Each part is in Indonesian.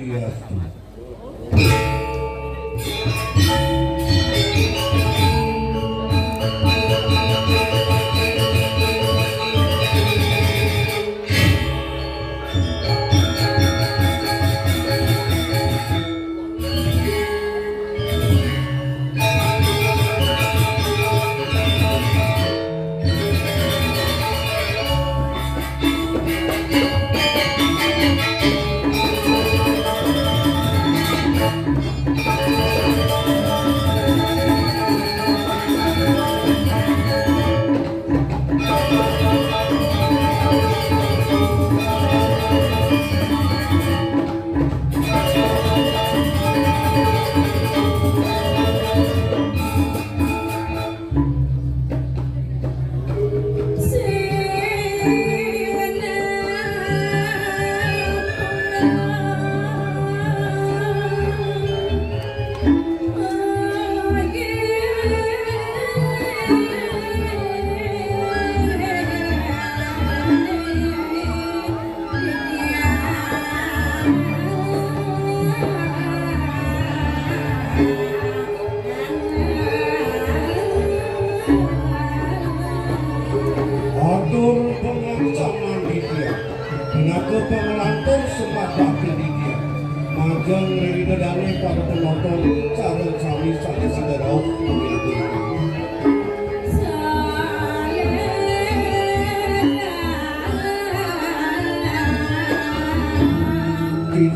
Swastiastu.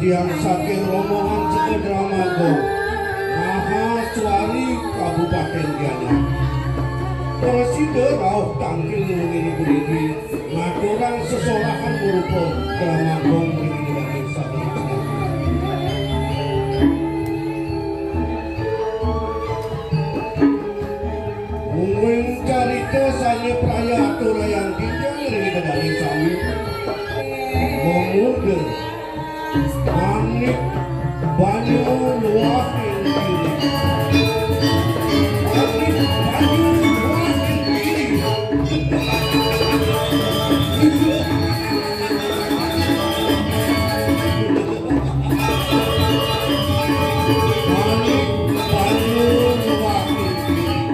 Yang saking rombongan Cekedramago Mahaswari Kabupaten Gianyar Presiden rauh tangkil ngini puniki ngaturan sesolahan berupa Dramagong ngini dari saben mungkin carita sanya praya aturayan kita ngini dari sami memuda Manik banyu luah yang kiri Manik banyu luah yang kiri Manik banyu luah yang kiri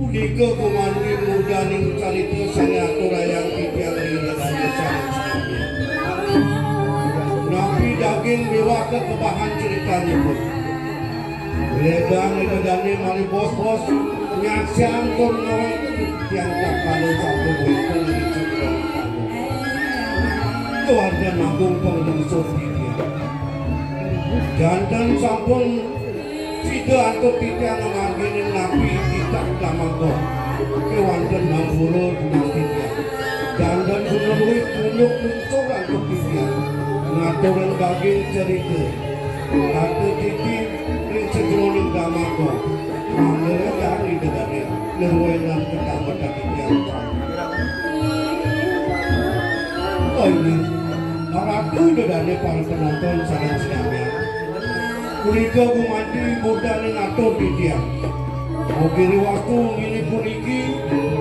Unika kumandi muda ning carita saya aturayang titiang ring dadane sareng Nabi daging mewah kebahan ceritanipun Ledang dadane mali bos-bos nyaksian tur ngawang tiang tak kalau sampun wekul dicekro keluarga nanggung pengungsur dia jantan sampun tidak atau tidak nganginin Nabi kita Damago kewanten namburu nanti dia jantan menulis punuk munculan untuk dia ngaturan daging cerita atau titi rincegroning Damago mengenai dari dedane nerwenan ketama daging yang oh ini haratu dedane para penonton sareng sinamnya punika kumandi muda ning atur titiang mukiri waktu ngini puniki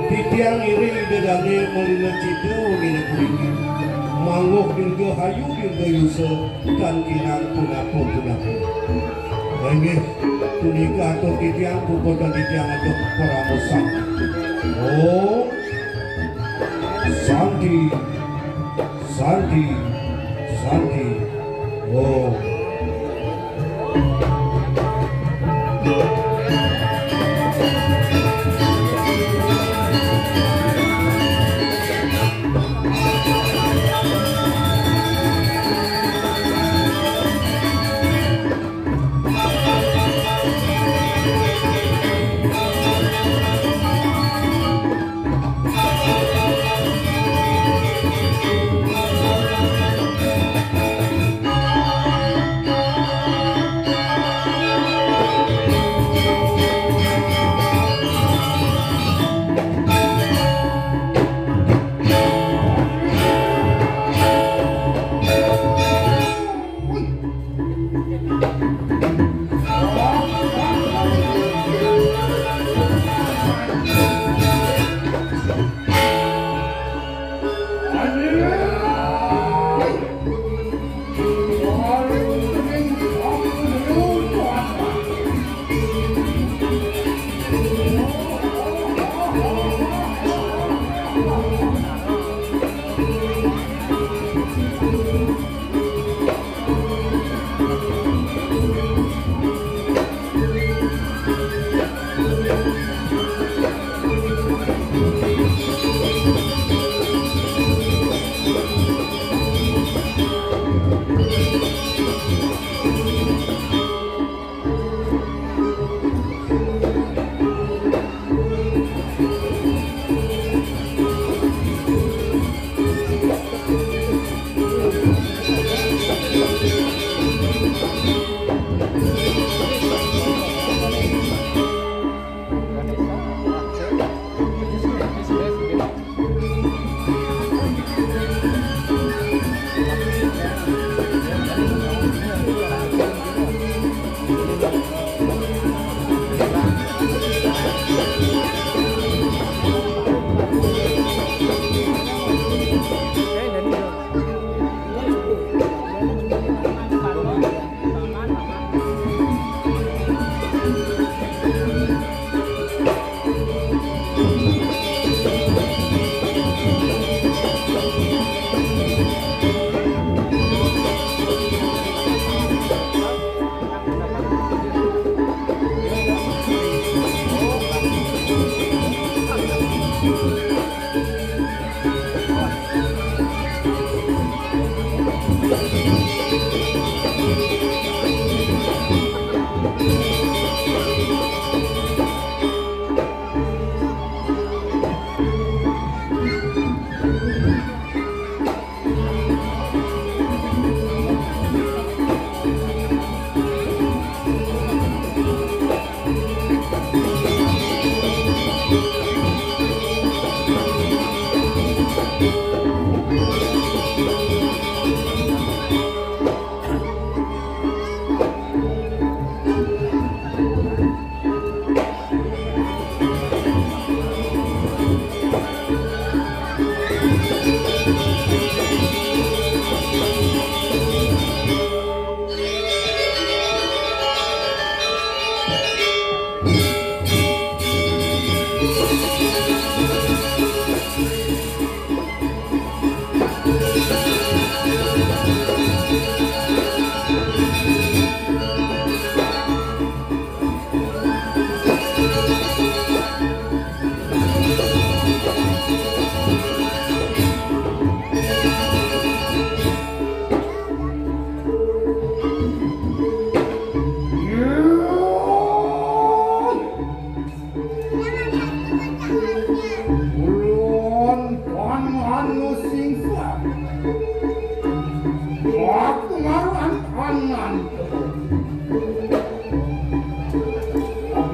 titiang iri dedane melina citu ngini puniki manguh dirga hayu dirga yusa dan kinang tunapu inggih punika atur titiang puputan titiang atur pramusa oh Santi oh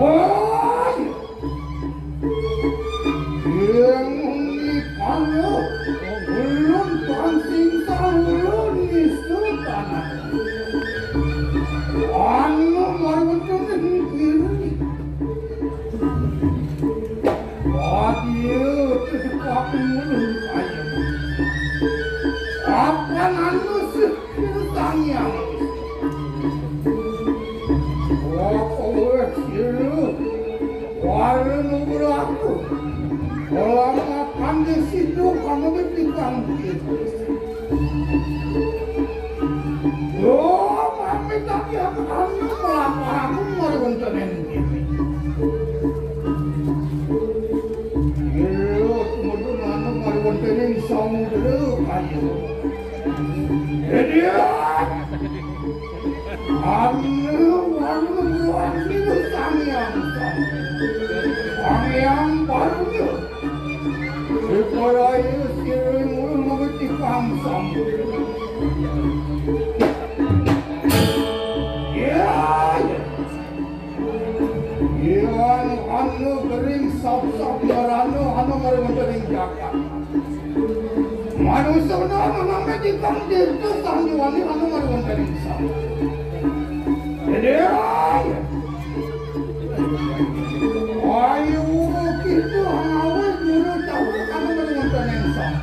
Woi, yang dipanggil ulun pancing ulun isu tanah. Anu marwentun kiri. Wadiu tetapin ulun ayam. Apa anu sekiranya? Wala nunggu aku. Kalau makan di situ kamu berpikang gitu. Oh, mami tak ya kamu melapar aku mau nontonin ini. Yo, kemudian anu mau nontonin song dulu kayu. Jadi anu buat itu sangyang. Sangyang baru Sekolah siri mulu mengerti pangsam. Anu kering sap-sap marano anu marang jakat. Manusia anu namanya dikang dirtu sanjuani anu marang sap. Jadi ayo gitu awet dulu tahu kamu menonton sap.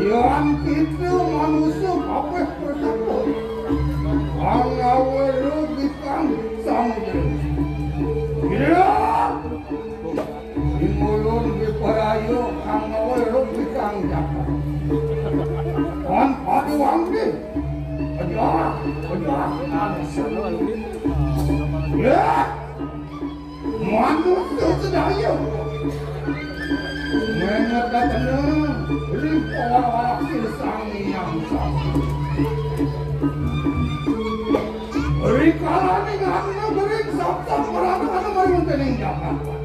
Yang itu manusia apa pertama? Awet lu dikang samudra. Ya, dimulun diperayu kang awet lu dikang jakat. Kan padu angin. Aja. Ya, manusia sedaya. Mengatakan ribuan sang yang sama. Rikalan dengan negeri sabta meratakan meruntening Jakarta.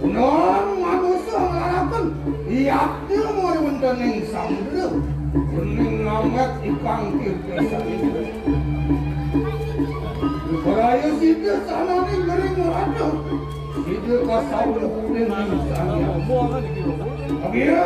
Non manusia mengharapkan iaknya meruntening samudra. Kuning namet ikang kirkesan. Beraya situ sana ni gering merata. Situ kasau kuning misalnya. Agia.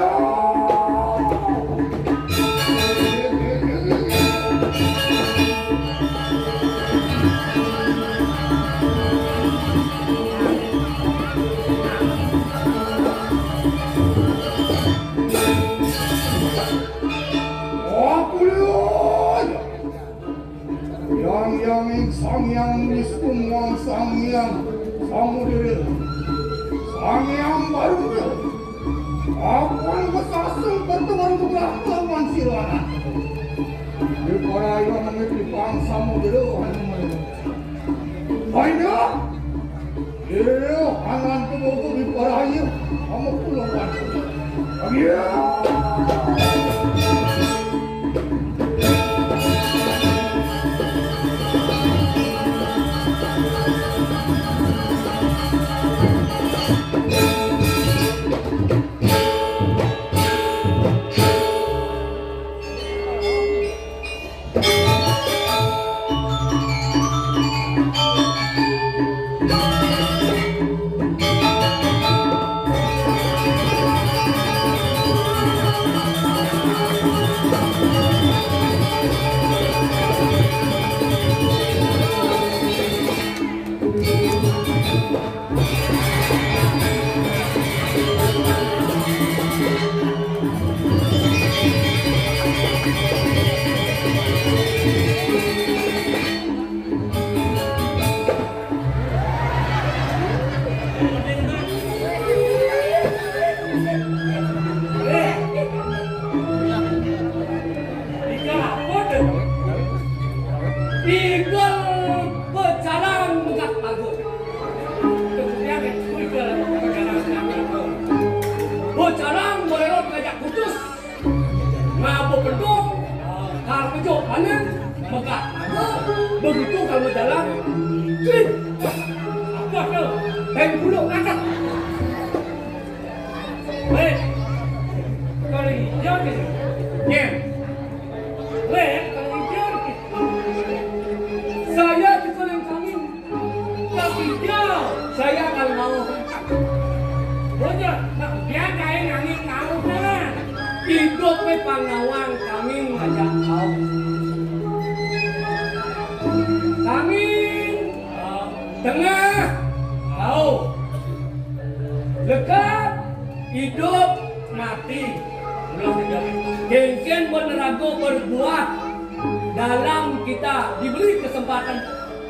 Sangyang nistumwang sangyang samudera sangyang barunya apan kesasung pertemuan keberangkaman silana di parayu mengerti pang samudera hanuman banyak iya anan kemuku di parayu kamu pulauan iya begitu kalau jalan, apa tuh? Dan bulu angkat. Baik, kalau hijau gitu, ya. Baik, kalau hijau gitu. Saya dikalian kami sampai Panawang kami mengajak kau. Kami tengah kau dekat hidup mati. Kengken menerago berbuat dalam kita diberi kesempatan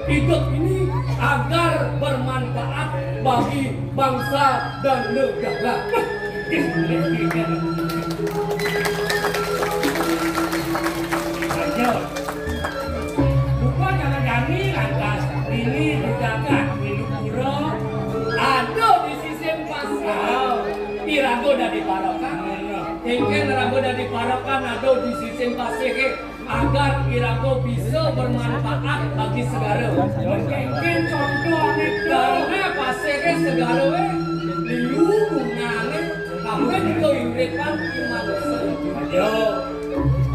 hidup ini agar bermanfaat bagi bangsa dan negara. Bukan jalan jani lantas ini dijaga hidup pura. Ada di sisi pasal Irago dari Parokan. Kengken Irago dari Parokan ada di sisi pasal agar Irago bisa bermanfaat bagi segala. Mungkin contoh itu Karena pasal segala liu gunane kawin itu ingrepan imanusia. Ayo,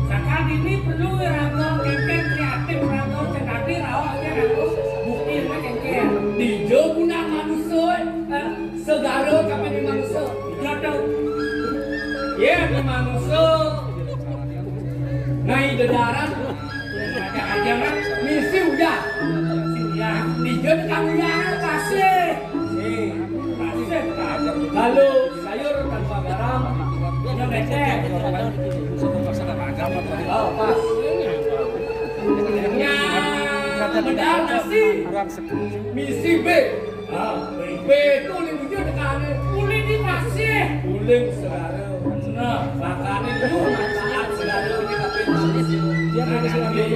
sekarang ini perlu rago kengken kreatif rago cendapi rawaknya rago bukti na kengken. Di guna manusia segala kami di manusia. Jodoh, Ya di manusia naik darat ada aja kan? misi udah Ya, dijen kamu yang kasih. pasti Lalu sayur tanpa garam. yang becek. Oh pas. Nya medal nasi. Misi B. B itu lingkunya dekane. Uli di pasir. Uling segala. Nah, makanya itu manfaat segala ini tapi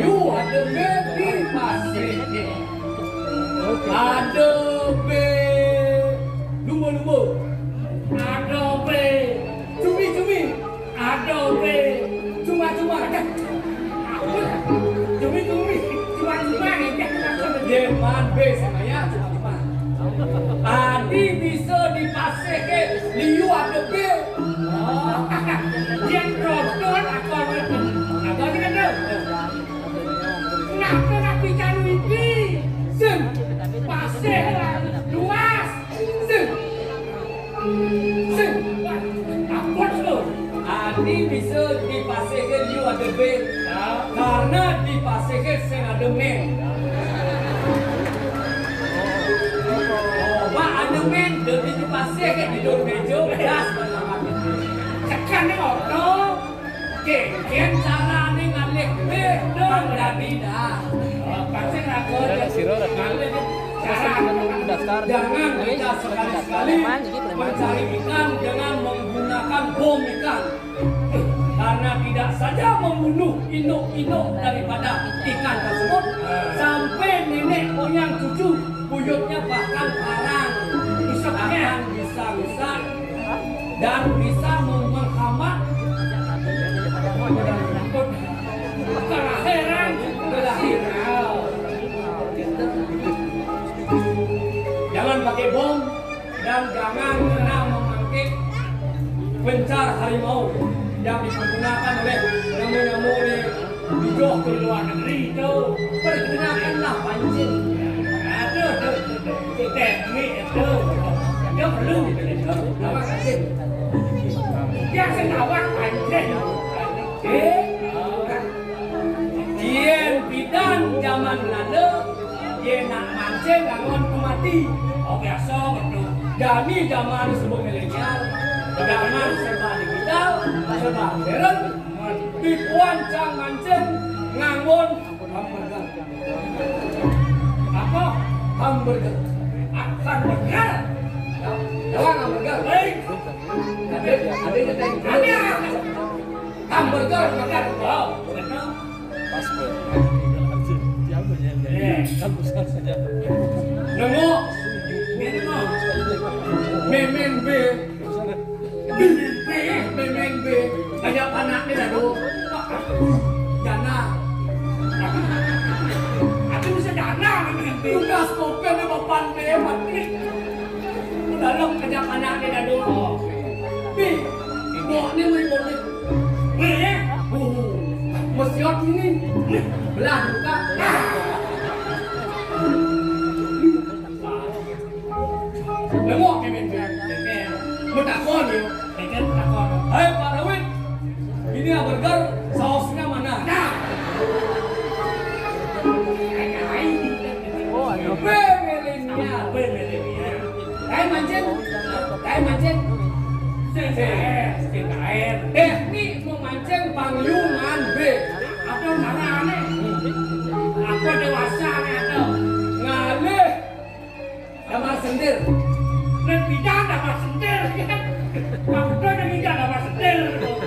you ada B di pasir. Ada B lumba-lumba. Ada B, Cumi-cumi. ada B, Cuma-cuma. cumi-cumi, cuma-cuma nih Yeman B sama ya cuma-cuma. Tadi bisa dipasih ke liu ada B. dia drodon aku ini kan dong. Kenapa nak bicara ini? Sen. Pasir luas. Sen. Sen. Apa tu? Tadi bisa dipasih ke liu ada B. Karena dipasih ke sen ada men. Mak ada men dari dipasih ke di dor meja belas bersama kita. Sekarang ni apa? Kengken cara ni ngalih B dong berarti dah. Pasir aku Jangan kita sekali-sekali mencari ikan dengan menggunakan bom ikan. Karena tidak saja membunuh induk-induk daripada ikan tersebut, sampai nenek moyang cucu buyutnya bahkan parang, bisa rusak dan bisa menghambat kelahiran. Jangan pakai bom dan jangan pernah memantik pencar harimau yang dipergunakan oleh nyamuk-nyamuk di jauh ke luar negeri itu. Pergunakanlah pancing. Aduh, teknik itu. Dia perlu. Terima kasih. Dia senawak pancing. Kien bidan zaman lalu, dia nak mancing ngangon kemati. Oh biasa betul. Jadi zaman sebelum milenial, zaman serba digital, serba modern, tipuan cang mancing ngangon hamburger. Apa? Hamburger. Akan benar. Jangan hamburger. Hei, Ada. Hamburger makan. oh, betul. Nemu memen B. Memen B. Kayak anaknya dah tu. Jana. Aku bisa dana memang. Tugas kopi ni papan B mati. Dalam kerja anaknya dah tu. B. Buat ni boleh. Boleh? Mesiot ini. Belah buka. Nemu memen B. Mentakon ni. Tekan takon. Hai Pak Rawit, ini apa milenial. Kain mancing. Teknik memancing panglyungan B. Atau mana aneh? Apa dewasa atau Ngalih. Damar sendir. lebih dapat sendir kan? Kamu tuh lebih dapat sendir.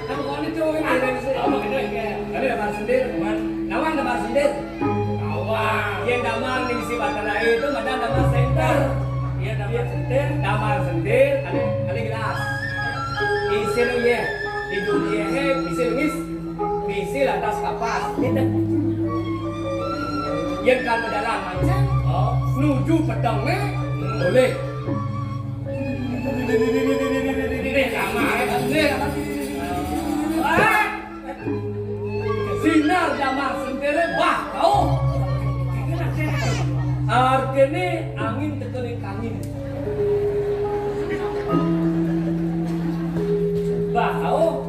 Kamu kau ini cowok ini. Kamu gitu ya. Kali damar sendir. Nawan damar sendir. Awang. Yang damar di si batara itu ada damar center. Iya dapat sendir. Damar sendir. Kali gelas. Isi ye. Itu ye he. Isi lengis. Isi lantas kapas. Yang kan berjalan mancing. Nuju pedangnya. Boleh. Ini sama ya. Sinar damar sendiri bah kau. Artinya angin tekelik angin. Bah kau.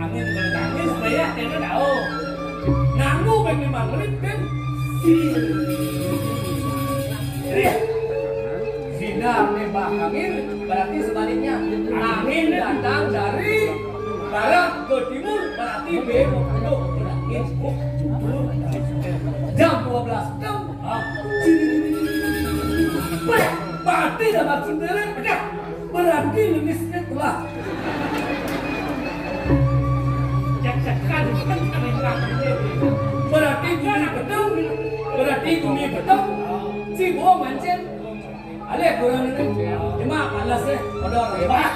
Angin berangin supaya tidak tahu. Nanggu bagi maghrib kan. Sinar nembak angin berarti sebaliknya angin datang dari barat ke timur berarti belok jam 12 jam berarti dapat sendiri berarti lemisnya telah Cek-cekan kan berarti bumi betul si bohong mancing ada kurang ini cuma malas ya kodor hebat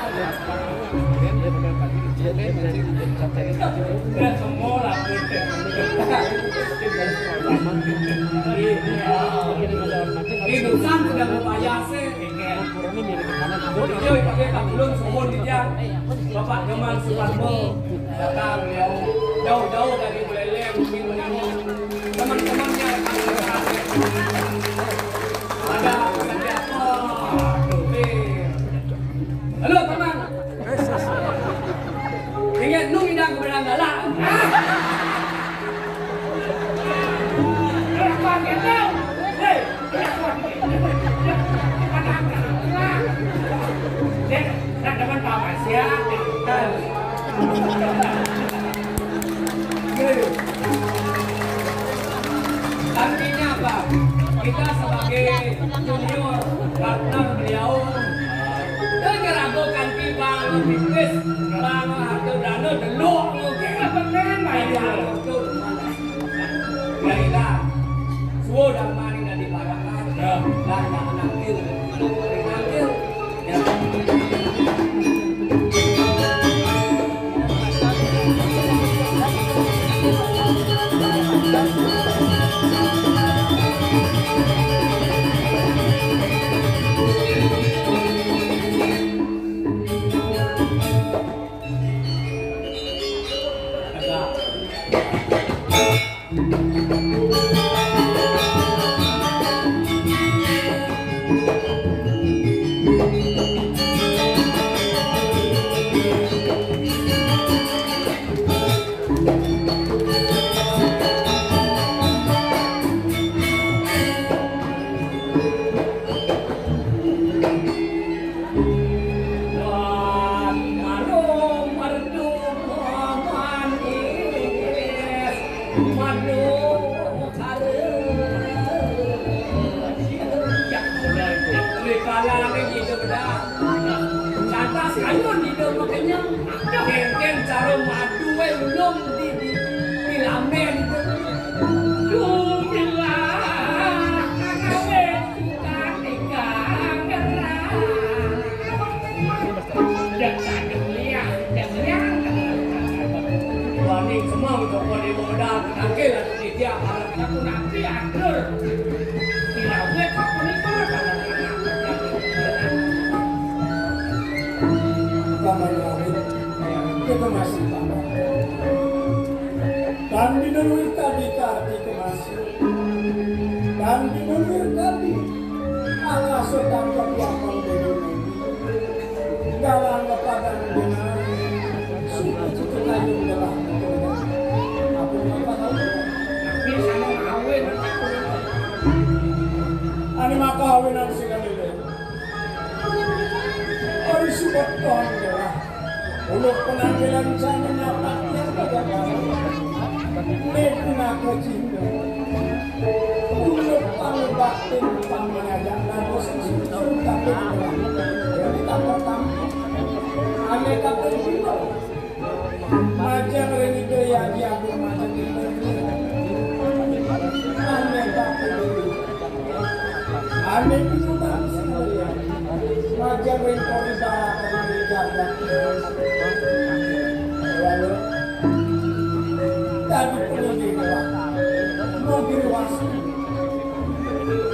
Udah semua lah. Ibusan sudah berupaya sih. Dia pakai kabulun sohon dia. Bapak Geman Suparmo datang beliau jauh-jauh dari Buleleng mungkin teman-temannya ada Sandiato. Halo teman. Ingat nung indang keberadaan galak. Apa gitu? Hei, nak dapat apa sih ya? Artinya apa? Kita sebagai junior partner beliau ngeragokan bang bisnis bang harga dana delok Kita beneran main ya. kita semua dan mari nggak diparahkan dan jangan nanti Kita masih tambah. Dan dinurui tadi karti kemasih. Dan dinurui tadi ala sedang kepiapan beduni. Dalam kepadang dengan suku itu kayu adalah aku apa tahu. Tapi sama awet. kawinan sing lele. Ari subat ton lah. Uluk penampilan sana nyapaknya bagaimana? Nekuna kecinta. Uluk pangbatin pangmajak nabos susun tapi jadi tambah ane kapal itu. Majang reni daya diagur majang itu. Ane kapal itu. Ane itu tak sekalian. Majang reni koridor dari jaga. Lalu tadi pergi mobil wasu.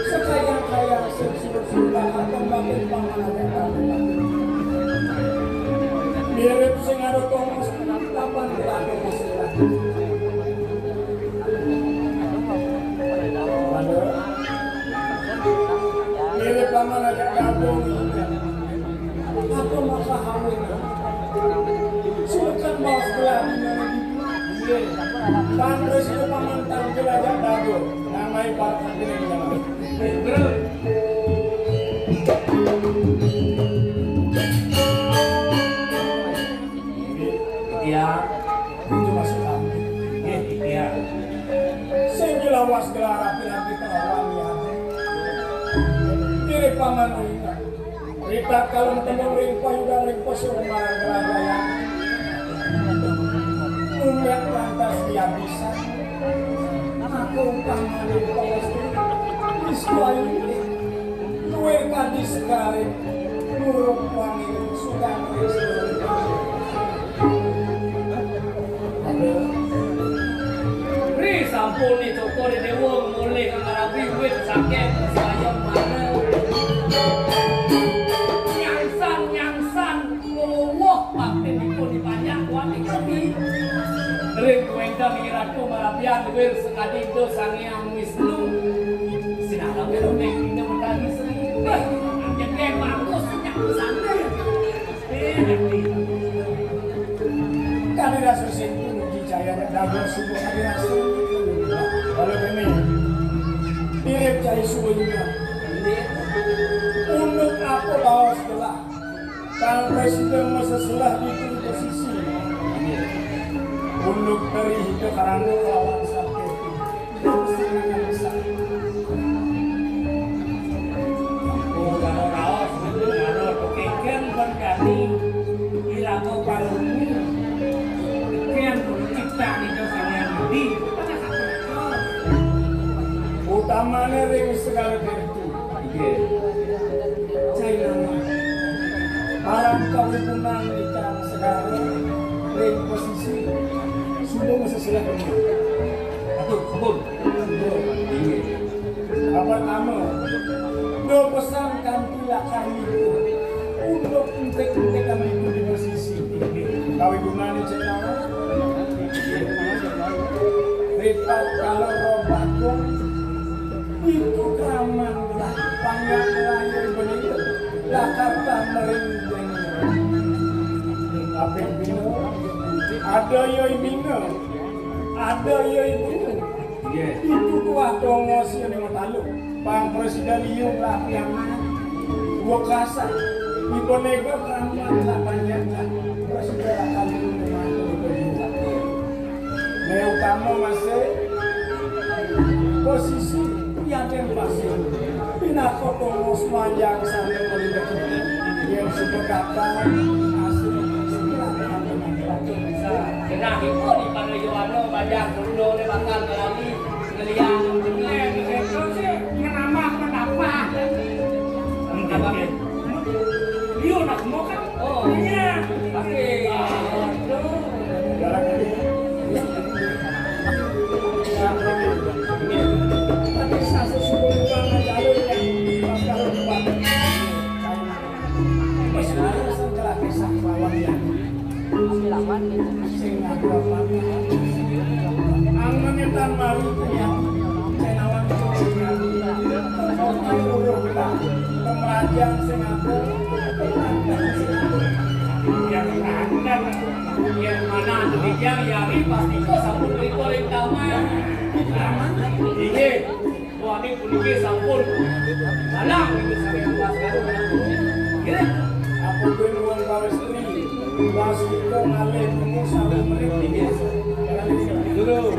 Sekaya-kaya sesudah akan bangun panganan mirip sing ada tongos kapan ada masalah. Mirip paman aja gabung. Apa masa hamil? Sultan bos gelap. Pantes itu paman tampil aja gabung. Namai partai ini jalan. Iya, Itu masih kami. iya. Saya lawas gelar api-api terawang ya. Kiri paman ini. Rita kalau temu ringpa juga ringpa seumar gelar raya. Umat lantas dia bisa. Aku paman ringpa pasti. Iswai ini. Kue kadis sekali. Nuruk wangi sudah merisau. Ri sampun itu kok di dewa mulai kang rapi wit sakit saya mana. Nyangsan wah pakai di banyak kuat iki. Ri kuenta mikiratu marapian wir sekali itu sang yang Wisnu. Sinara beronek ini mentari sering. Jadi bagus nyangsan deh. Kami rasa sendiri jaya dagang subuh hari rasa. Kalau ini mirip jaya subuhnya. Untuk apa bawa setelah Kang Presiden masa setelah itu posisi. Untuk dari hidup karena lawan sampai itu bisa. Oh, kalau kaos itu kalau kepikiran berkali ilmu palungi kian cipta itu kalian di Utamanya ring segala itu. Saya malam kewibunan di dalam segala ring posisi subuh masa setelah ini. atau kebun Apa nama? Do pesan kantilah kami itu untuk entek-entek kami itu di posisi kawi gunani cenama. Rita kalau roh bakung itu keraman lah panggang layar begitu Jakarta merinding. Apa bino? Ada yoi bino, ada yoi bino. Itu kuah tongos yang matalu. Bang Presiden Liung lah yang dua kasa. Ibu nego keramat lah banyaklah. Presiden akan membantu berdua. Yang utama masih posisi yang pasti. Pinako tongos panjang sampai melibat yang sebekatan asli. Nah, itu di pada Yohano banyak dulu dia bakal berani ngeliat Itu sih nama kenapa? Dia nak mau kan? oh Iya. tapi Tapi sasa sebelumnya jalur yang kalau depan. Sekarang setelah kisah lawan yang sing aku apa? Angannya tan malu punya cenawan kemerajaan sing aku yang ada yang mana demikian yari pasti kok sampun berikor yang damai ini wani puniki sampun balang itu sampai kelas baru. Kira Aku beruang Pawestri, Wasiko ngalih temu sampai mereka. dulu.